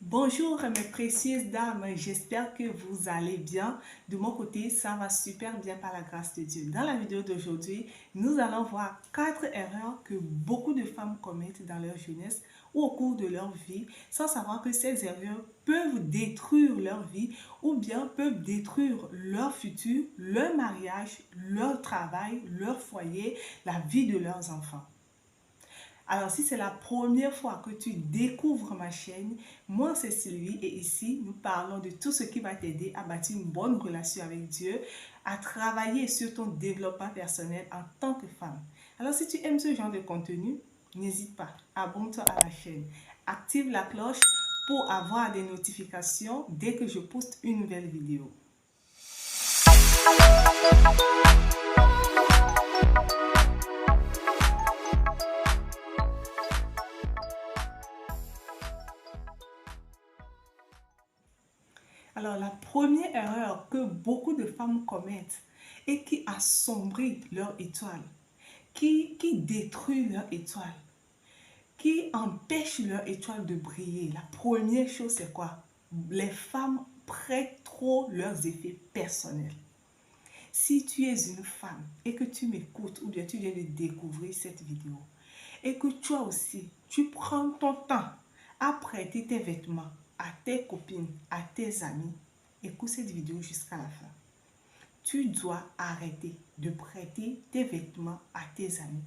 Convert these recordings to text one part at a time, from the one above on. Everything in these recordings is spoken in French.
Bonjour mes précieuses dames, j'espère que vous allez bien. De mon côté, ça va super bien par la grâce de Dieu. Dans la vidéo d'aujourd'hui, nous allons voir 4 erreurs que beaucoup de femmes commettent dans leur jeunesse ou au cours de leur vie, sans savoir que ces erreurs peuvent détruire leur vie ou bien peuvent détruire leur futur, leur mariage, leur travail, leur foyer, la vie de leurs enfants. Alors, si c'est la première fois que tu découvres ma chaîne, moi c'est Sylvie et ici nous parlons de tout ce qui va t'aider à bâtir une bonne relation avec Dieu, à travailler sur ton développement personnel en tant que femme. Alors, si tu aimes ce genre de contenu, n'hésite pas, abonne-toi à la chaîne, active la cloche pour avoir des notifications dès que je poste une nouvelle vidéo. Alors, la première erreur que beaucoup de femmes commettent et qui assombrit leur étoile, qui détruit leur étoile, qui empêche leur étoile de briller. La première chose, c'est quoi? Les femmes prêtent trop leurs effets personnels. Si tu es une femme et que tu m'écoutes ou bien tu viens de découvrir cette vidéo et que toi aussi, tu prends ton temps à prêter tes vêtements à tes copines, à tes amis, écoute cette vidéo jusqu'à la fin. Tu dois arrêter de prêter tes vêtements à tes amis,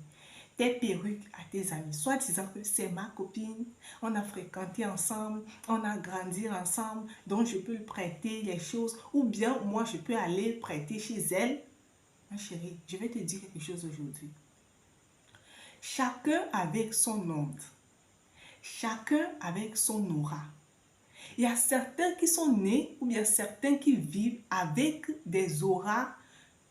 tes perruques à tes amis, soit disant que c'est ma copine, on a fréquenté ensemble, on a grandi ensemble, donc je peux lui prêter les choses, ou bien moi je peux aller prêter chez elle. Ma chérie, je vais te dire quelque chose aujourd'hui. Chacun avec son onde, chacun avec son aura. Il y a certains qui sont nés ou bien certains qui vivent avec des auras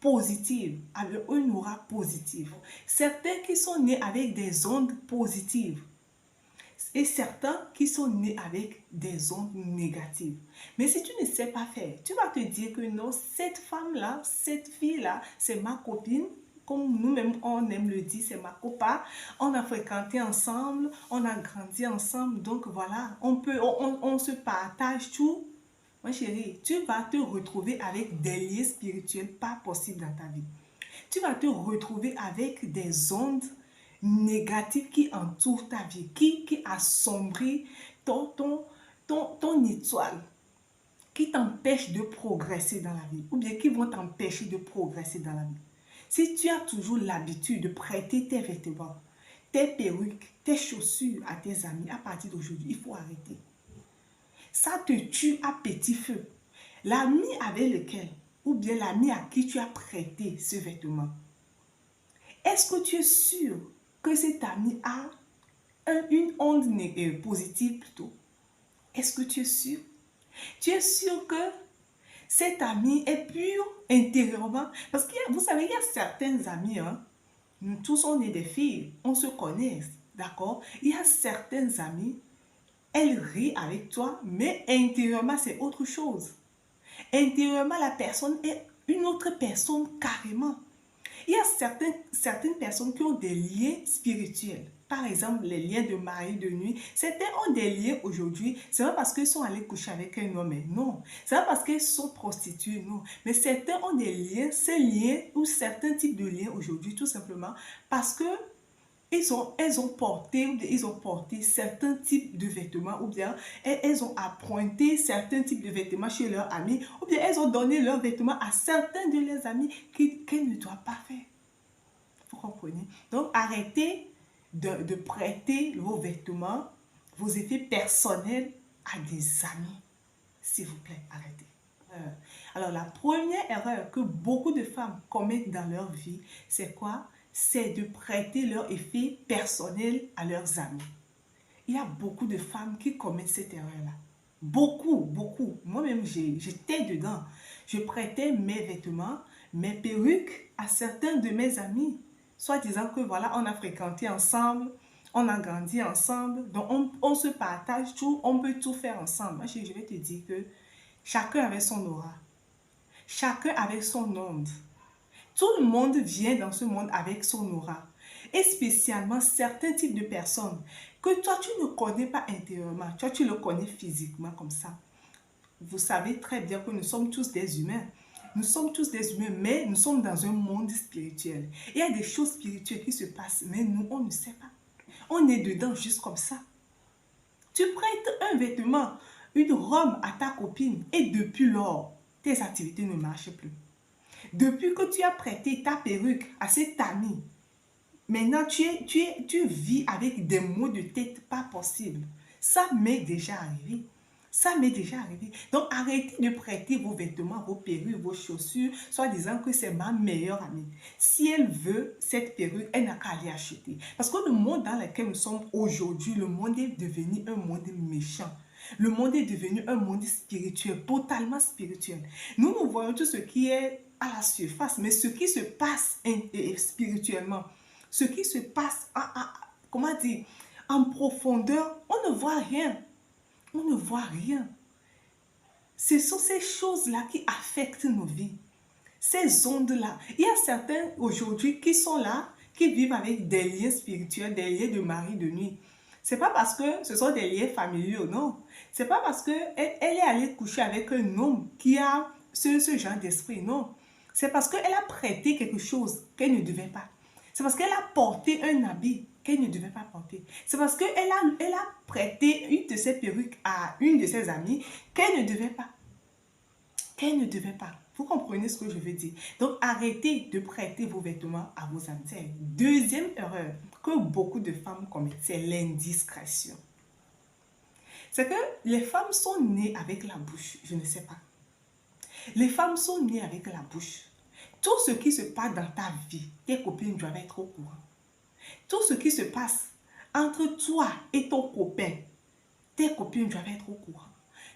positives, avec une aura positive. Certains qui sont nés avec des ondes positives et certains qui sont nés avec des ondes négatives. Mais si tu ne sais pas faire, tu vas te dire que non, cette femme-là, cette fille-là, c'est ma copine. Comme nous-mêmes, on aime le dire, c'est ma copa. On a fréquenté ensemble, on a grandi ensemble. Donc voilà, on se partage tout. Ma chérie, tu vas te retrouver avec des liens spirituels pas possibles dans ta vie. Tu vas te retrouver avec des ondes négatives qui entourent ta vie, qui assombrit ton étoile, qui t'empêchent de progresser dans la vie, ou bien qui vont t'empêcher de progresser dans la vie. Si tu as toujours l'habitude de prêter tes vêtements, tes perruques, tes chaussures à tes amis, à partir d'aujourd'hui, il faut arrêter. Ça te tue à petit feu. L'ami avec lequel, ou bien l'ami à qui tu as prêté ce vêtement, est-ce que tu es sûr que cet ami a une onde positive plutôt? Est-ce que tu es sûr? Tu es sûr que cet ami est pur intérieurement? Parce que vous savez, il y a certains amis, hein, nous tous on est des filles, on se connaît, d'accord? Il y a certains amis, elle rit avec toi, mais intérieurement c'est autre chose. Intérieurement la personne est une autre personne carrément. Il y a certaines personnes qui ont des liens spirituels. Par exemple, les liens de mari, de nuit. Certains ont des liens aujourd'hui. C'est pas parce qu'ils sont allés coucher avec un homme, non. C'est pas parce qu'ils sont prostitués, non. Mais certains ont des liens, ces liens ou certains types de liens aujourd'hui, tout simplement parce que ils ont porté certains types de vêtements ou bien elles ont apprenti certains types de vêtements chez leurs amis ou bien elles ont donné leurs vêtements à certains de leurs amis qu'elles ne doivent pas faire. Vous comprenez? Donc arrêtez de prêter vos vêtements, vos effets personnels à des amis. S'il vous plaît, arrêtez. Alors la première erreur que beaucoup de femmes commettent dans leur vie, c'est quoi? C'est de prêter leur effet personnel à leurs amis. Il y a beaucoup de femmes qui commettent cette erreur-là. Beaucoup, beaucoup. Moi-même, j'étais dedans. Je prêtais mes vêtements, mes perruques à certains de mes amis. Soit disant que voilà, on a fréquenté ensemble, on a grandi ensemble, donc on se partage tout, on peut tout faire ensemble. Moi, je vais te dire que chacun avait son aura. Chacun avec son onde. Tout le monde vient dans ce monde avec son aura. et spécialement certains types de personnes que toi, tu ne connais pas intérieurement, toi, tu le connais physiquement comme ça. Vous savez très bien que nous sommes tous des humains. Nous sommes tous des humains, mais nous sommes dans un monde spirituel. Il y a des choses spirituelles qui se passent, mais nous, on ne sait pas. On est dedans juste comme ça. Tu prêtes un vêtement, une robe à ta copine et depuis lors, tes activités ne marchent plus. Depuis que tu as prêté ta perruque à cet ami, maintenant tu vis avec des maux de tête pas possibles. Ça m'est déjà arrivé. Ça m'est déjà arrivé. Donc, arrêtez de prêter vos vêtements, vos perruques, vos chaussures, soit disant que c'est ma meilleure amie. Si elle veut cette perruque, elle n'a qu'à aller acheter. Parce que le monde dans lequel nous sommes aujourd'hui, le monde est devenu un monde méchant. Le monde est devenu un monde spirituel, totalement spirituel. Nous voyons tout ce qui est à la surface, mais ce qui se passe spirituellement, ce qui se passe comment dire, en profondeur, on ne voit rien. On ne voit rien. Ce sont ces choses-là qui affectent nos vies. Ces ondes-là. Il y a certains aujourd'hui qui sont là, qui vivent avec des liens spirituels, des liens de mari de nuit. C'est pas parce que ce sont des liens familiaux, non. C'est pas parce qu'elle est allée coucher avec un homme qui a ce genre d'esprit, non. C'est parce qu'elle a prêté quelque chose qu'elle ne devait pas. C'est parce qu'elle a porté un habit qu'elle ne devait pas porter. C'est parce qu'elle a prêté une de ses perruques à une de ses amies qu'elle ne devait pas. Qu'elle ne devait pas. Vous comprenez ce que je veux dire? Donc, arrêtez de prêter vos vêtements à vos amis. C'est une deuxième erreur que beaucoup de femmes commettent, c'est l'indiscrétion. C'est que les femmes sont nées avec la bouche. Je ne sais pas. Les femmes sont nées avec la bouche. Tout ce qui se passe dans ta vie, tes copines doivent être au courant. Tout ce qui se passe entre toi et ton copain, tes copines doivent être au courant.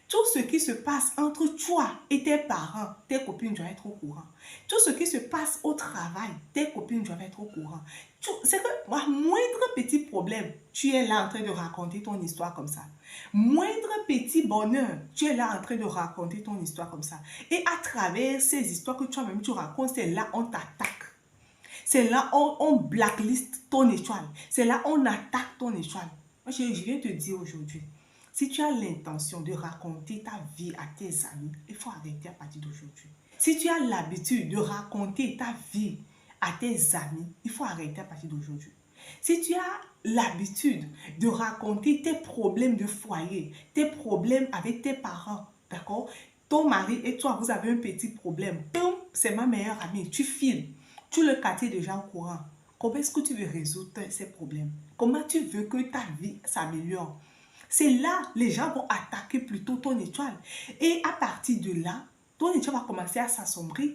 Tout ce qui se passe entre toi et tes parents, tes copines doivent être au courant. Tout ce qui se passe au travail, tes copines doivent être au courant. C'est que, moindre petit problème, tu es là en train de raconter ton histoire comme ça. Moindre petit bonheur, tu es là en train de raconter ton histoire comme ça. Et à travers ces histoires que toi-même tu racontes, c'est là on t'attaque. C'est là on blacklist ton étoile. C'est là on attaque ton étoile. Moi, je viens te dire aujourd'hui, si tu as l'intention de raconter ta vie à tes amis, il faut arrêter à partir d'aujourd'hui. Si tu as l'habitude de raconter ta vie à tes amis, il faut arrêter à partir d'aujourd'hui. Si tu as l'habitude de raconter tes problèmes de foyer, tes problèmes avec tes parents, d'accord? Ton mari et toi, vous avez un petit problème. Boum, c'est ma meilleure amie. Tu files. Tu le quartier déjà au courant. Comment est-ce que tu veux résoudre ces problèmes? Comment tu veux que ta vie s'améliore? C'est là, les gens vont attaquer plutôt ton étoile. Et à partir de là, ton étoile va commencer à s'assombrir.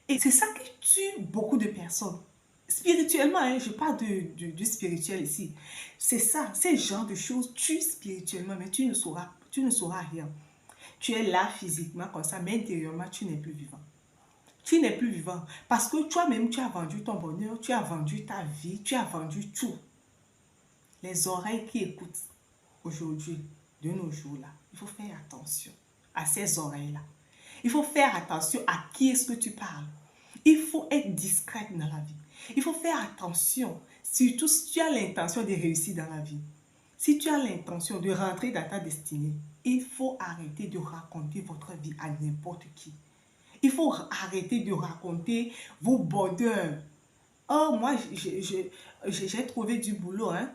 Et c'est ça qui tue beaucoup de personnes. Spirituellement, hein, je parle du spirituel ici. C'est ça, ces genres de choses tuent spirituellement, mais tu ne sauras rien. Tu es là physiquement comme ça, mais intérieurement, tu n'es plus vivant. Tu n'es plus vivant parce que toi-même, tu as vendu ton bonheur, tu as vendu ta vie, tu as vendu tout. Les oreilles qui écoutent aujourd'hui, de nos jours-là, il faut faire attention à ces oreilles-là. Il faut faire attention à qui est-ce que tu parles. Il faut être discrète dans la vie. Il faut faire attention, surtout si tu as l'intention de réussir dans la vie. Si tu as l'intention de rentrer dans ta destinée, il faut arrêter de raconter votre vie à n'importe qui. Il faut arrêter de raconter vos bonheurs. Oh, moi, j'ai trouvé du boulot, hein.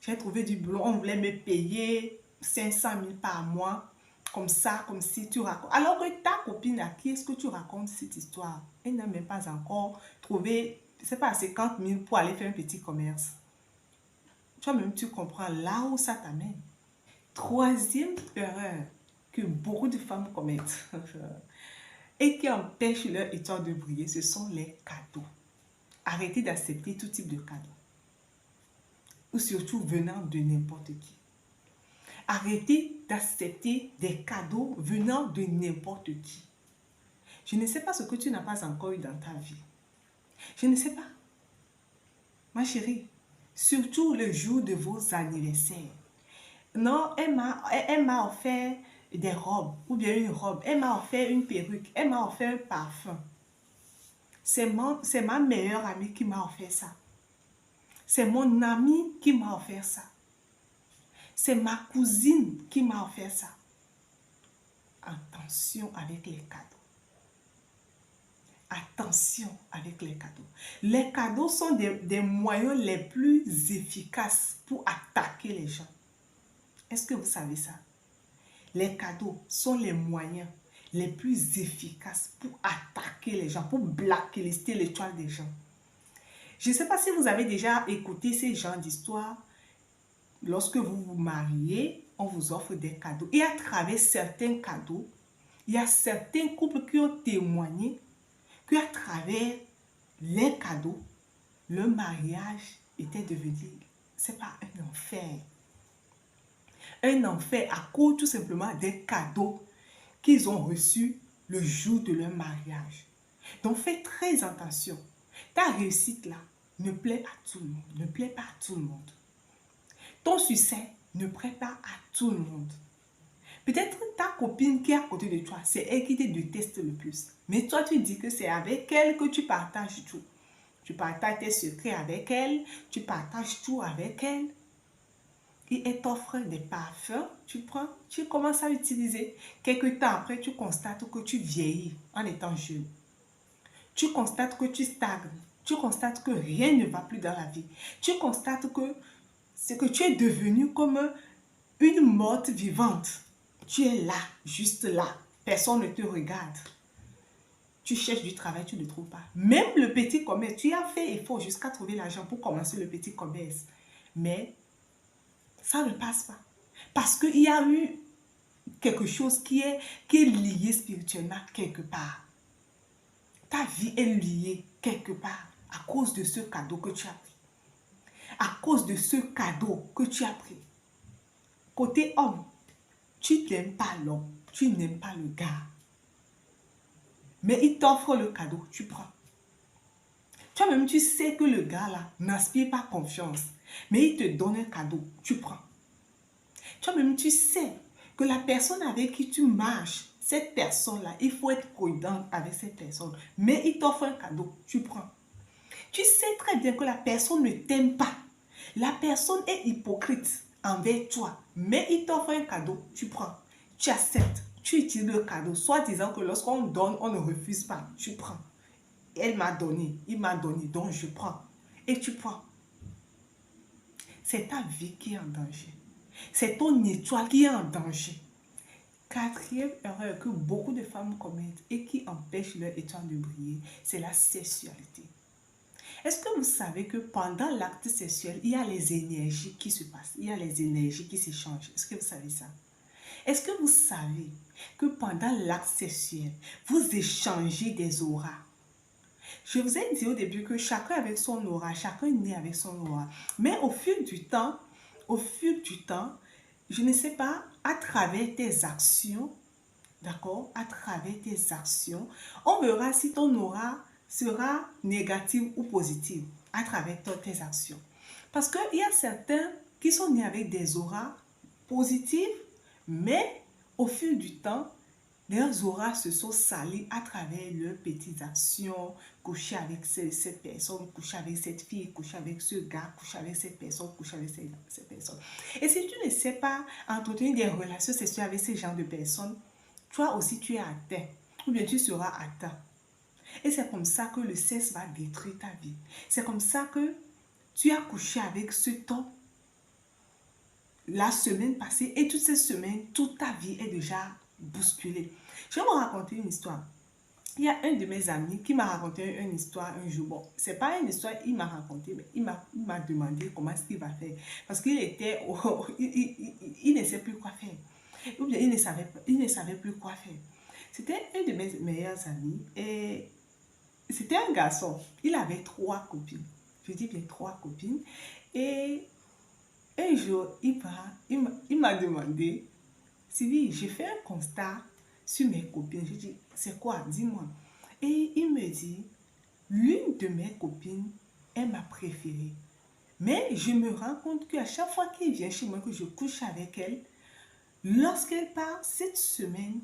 J'ai trouvé du boulot, on voulait me payer 500 000 par mois, comme ça, comme si tu racontes. Alors que ta copine, à qui est-ce que tu racontes cette histoire? Elle n'a même pas encore trouvé, je ne sais pas, 50 000 pour aller faire un petit commerce. Toi-même, tu comprends là où ça t'amène. Troisième erreur que beaucoup de femmes commettent et qui empêche leur étoile de briller, ce sont les cadeaux. Arrêtez d'accepter tout type de cadeaux. Ou surtout venant de n'importe qui. Arrêtez d'accepter des cadeaux venant de n'importe qui. Je ne sais pas ce que tu n'as pas encore eu dans ta vie. Je ne sais pas. Ma chérie, surtout le jour de vos anniversaires. Non, elle m'a offert des robes, ou bien une robe. Elle m'a offert une perruque. Elle m'a offert un parfum. C'est ma meilleure amie qui m'a offert ça. C'est mon ami qui m'a offert ça. C'est ma cousine qui m'a offert ça. Attention avec les cadeaux. Attention avec les cadeaux. Les cadeaux sont des moyens les plus efficaces pour attaquer les gens. Est-ce que vous savez ça? Les cadeaux sont les moyens les plus efficaces pour attaquer les gens, pour blacklister l'étoile des gens. Je ne sais pas si vous avez déjà écouté ces genres d'histoires. Lorsque vous vous mariez, on vous offre des cadeaux. Et à travers certains cadeaux, il y a certains couples qui ont témoigné qu'à travers les cadeaux, le mariage était devenu, c'est pas un enfer. Un enfer à cause tout simplement des cadeaux qu'ils ont reçus le jour de leur mariage. Donc faites très attention. Ta réussite là ne plaît à tout le monde, ne plaît pas à tout le monde. Ton succès ne plaît pas à tout le monde. Peut-être ta copine qui est à côté de toi, c'est elle qui te déteste le plus. Mais toi, tu dis que c'est avec elle que tu partages tout. Tu partages tes secrets avec elle, tu partages tout avec elle. Et elle t'offre des parfums, tu prends, tu commences à utiliser. Quelque temps après, tu constates que tu vieillis en étant jeune. Tu constates que tu stagnes. Tu constates que rien ne va plus dans la vie. Tu constates que c'est que tu es devenu comme une morte vivante. Tu es là, juste là. Personne ne te regarde. Tu cherches du travail, tu ne trouves pas. Même le petit commerce, tu as fait effort jusqu'à trouver l'argent pour commencer le petit commerce. Mais ça ne passe pas. Parce qu'il y a eu quelque chose qui est lié spirituellement quelque part. Ta vie est liée quelque part à cause de ce cadeau que tu as pris. À cause de ce cadeau que tu as pris. Côté homme, tu n'aimes pas l'homme, tu n'aimes pas le gars. Mais il t'offre le cadeau, tu prends. Toi-même, tu sais que le gars là n'inspire pas confiance. Mais il te donne un cadeau, tu prends. Toi-même, tu sais que la personne avec qui tu marches, cette personne-là, il faut être prudent avec cette personne. Mais il t'offre un cadeau, tu prends. Tu sais très bien que la personne ne t'aime pas. La personne est hypocrite envers toi. Mais il t'offre un cadeau, tu prends. Tu acceptes, tu utilises le cadeau, soit disant que lorsqu'on donne, on ne refuse pas. Tu prends. Elle m'a donné, il m'a donné, donc je prends. Et tu prends. C'est ta vie qui est en danger. C'est ton étoile qui est en danger. Quatrième erreur que beaucoup de femmes commettent et qui empêche leur étoile de briller, c'est la sexualité. Est-ce que vous savez que pendant l'acte sexuel, il y a les énergies qui se passent, il y a les énergies qui s'échangent? Est-ce que vous savez ça? Est-ce que vous savez que pendant l'acte sexuel, vous échangez des auras? Je vous ai dit au début que chacun avec son aura, chacun est né avec son aura. Mais au fil du temps, je ne sais pas, à travers tes actions, d'accord, à travers tes actions, on verra si ton aura sera négative ou positive à travers tes actions. Parce qu'il y a certains qui sont nés avec des auras positives, mais au fil du temps, leurs auras se sont salis à travers leurs petites actions, coucher avec cette personne, coucher avec cette fille, coucher avec ce gars, coucher avec cette personne, coucher avec cette personne. Et si tu ne sais pas entretenir des relations sexuelles avec ce genre de personnes, toi aussi tu es atteint, ou bien tu seras atteint. Et c'est comme ça que le sexe va détruire ta vie. C'est comme ça que tu as couché avec cet homme la semaine passée et toute cette semaine, toute ta vie est déjà bousculée. Je vais vous raconter une histoire. Il y a un de mes amis qui m'a raconté une histoire un jour. Bon, c'est pas une histoire, il m'a raconté, mais il m'a demandé comment est-ce qu'il va faire. Parce qu'il était, il ne sait plus quoi faire. Ou bien il ne savait plus quoi faire. C'était un de mes meilleurs amis et c'était un garçon. Il avait 3 copines. Je dis bien 3 copines. Et un jour, il m'a demandé, Sylvie, j'ai fait un constat sur mes copines. Je dis, c'est quoi? Dis-moi. Et il me dit, l'une de mes copines est ma préférée. Mais je me rends compte qu'à chaque fois qu'il vient chez moi, que je couche avec elle, lorsqu'elle part cette semaine,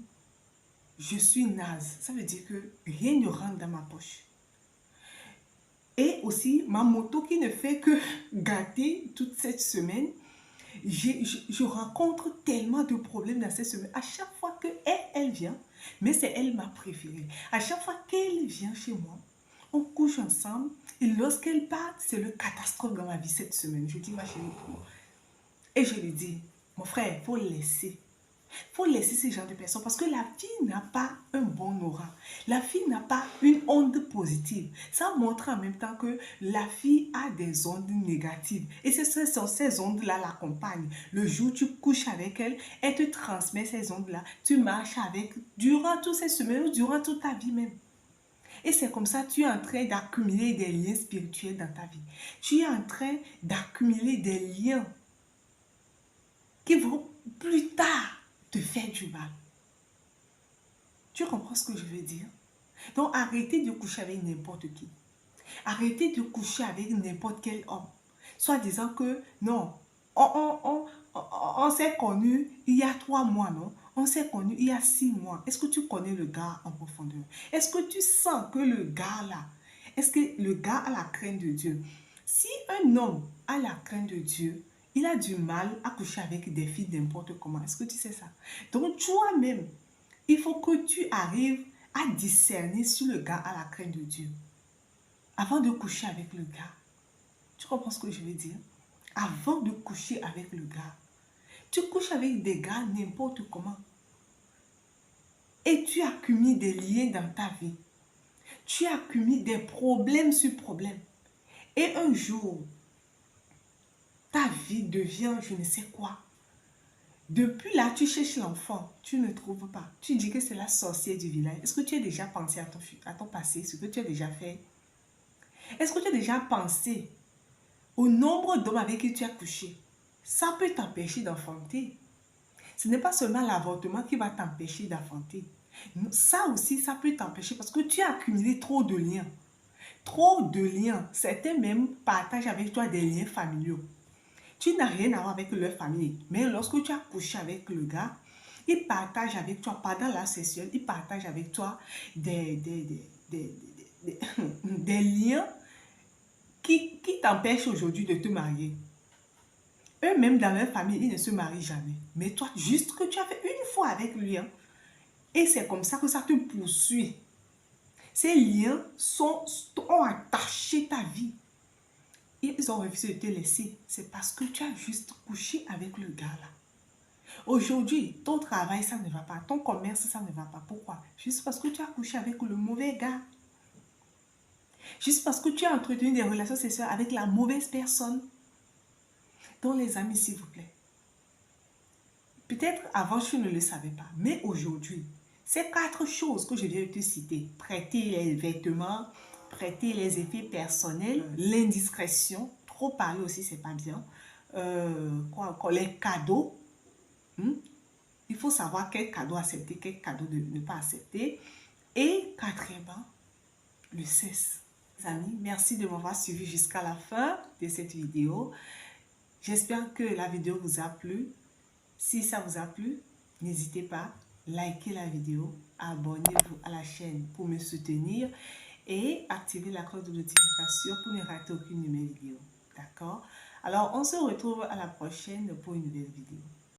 je suis naze. Ça veut dire que rien ne rentre dans ma poche. Et aussi, ma moto qui ne fait que gâter toute cette semaine. Je rencontre tellement de problèmes dans cette semaine. À chaque fois qu'elle vient, mais c'est elle ma préférée. À chaque fois qu'elle vient chez moi, on couche ensemble. Et lorsqu'elle part, c'est le catastrophe dans ma vie cette semaine. Je dis, ma chérie, et je lui dis, mon frère, il faut laisser. Il faut laisser ce genre de personnes parce que la fille n'a pas un bon aura. La fille n'a pas une onde positive. Ça montre en même temps que la fille a des ondes négatives. Et ce sont ces ondes-là l'accompagnent. Le jour où tu couches avec elle, elle te transmet ces ondes-là. Tu marches avec durant toutes ces semaines ou durant toute ta vie même. Et c'est comme ça que tu es en train d'accumuler des liens spirituels dans ta vie. Tu es en train d'accumuler des liens qui vont plus tard te faire du mal. Tu comprends ce que je veux dire? Donc, arrêtez de coucher avec n'importe qui. Arrêtez de coucher avec n'importe quel homme. Soit disant que, non, on s'est connu il y a 3 mois, non? On s'est connu il y a 6 mois. Est-ce que tu connais le gars en profondeur? Est-ce que tu sens que le gars là, est-ce que le gars a la crainte de Dieu? Si un homme a la crainte de Dieu, il a du mal à coucher avec des filles n'importe comment. Est-ce que tu sais ça? Donc, toi-même, il faut que tu arrives à discerner si le gars a la crainte de Dieu avant de coucher avec le gars. Tu comprends ce que je veux dire? Avant de coucher avec le gars. Tu couches avec des gars n'importe comment. Et tu accumules des liens dans ta vie. Tu accumules des problèmes sur problèmes. Et un jour, ta vie devient je ne sais quoi. Depuis là, tu cherches l'enfant, tu ne trouves pas. Tu dis que c'est la sorcière du village. Est-ce que tu as déjà pensé à ton passé, ce que tu as déjà fait? Est-ce que tu as déjà pensé au nombre d'hommes avec qui tu as couché? Ça peut t'empêcher d'enfanter. Ce n'est pas seulement l'avortement qui va t'empêcher d'enfanter. Ça aussi, ça peut t'empêcher parce que tu as accumulé trop de liens. Trop de liens. Certains même partagent avec toi des liens familiaux. Tu n'as rien à voir avec leur famille. Mais lorsque tu as couché avec le gars, il partage avec toi, pendant la session, il partage avec toi des liens qui t'empêchent aujourd'hui de te marier. Eux-mêmes, dans leur famille, ils ne se marient jamais. Mais toi, juste que tu as fait une fois avec lui. Hein, et c'est comme ça que ça te poursuit. Ces liens ont attaché ta vie. Ils ont refusé de te laisser. C'est parce que tu as juste couché avec le gars là. Aujourd'hui, ton travail, ça ne va pas. Ton commerce, ça ne va pas. Pourquoi? Juste parce que tu as couché avec le mauvais gars. Juste parce que tu as entretenu des relations sexuelles avec la mauvaise personne. Donc les amis, s'il vous plaît. Peut-être avant, tu ne le savais pas. Mais aujourd'hui, ces 4 choses que je viens de te citer, prêter les vêtements, prêter les effets personnels, l'indiscrétion, trop parler aussi, c'est pas bien. Quoi encore? Les cadeaux. Il faut savoir quel cadeau accepter, quel cadeau ne pas accepter. Et quatrièmement, le sexe. Les amis, merci de m'avoir suivi jusqu'à la fin de cette vidéo. J'espère que la vidéo vous a plu. Si ça vous a plu, n'hésitez pas, likez la vidéo, abonnez-vous à la chaîne pour me soutenir et activez la cloche de notification pour ne rater aucune de mes vidéos. D'accord? Alors, on se retrouve à la prochaine pour une nouvelle vidéo.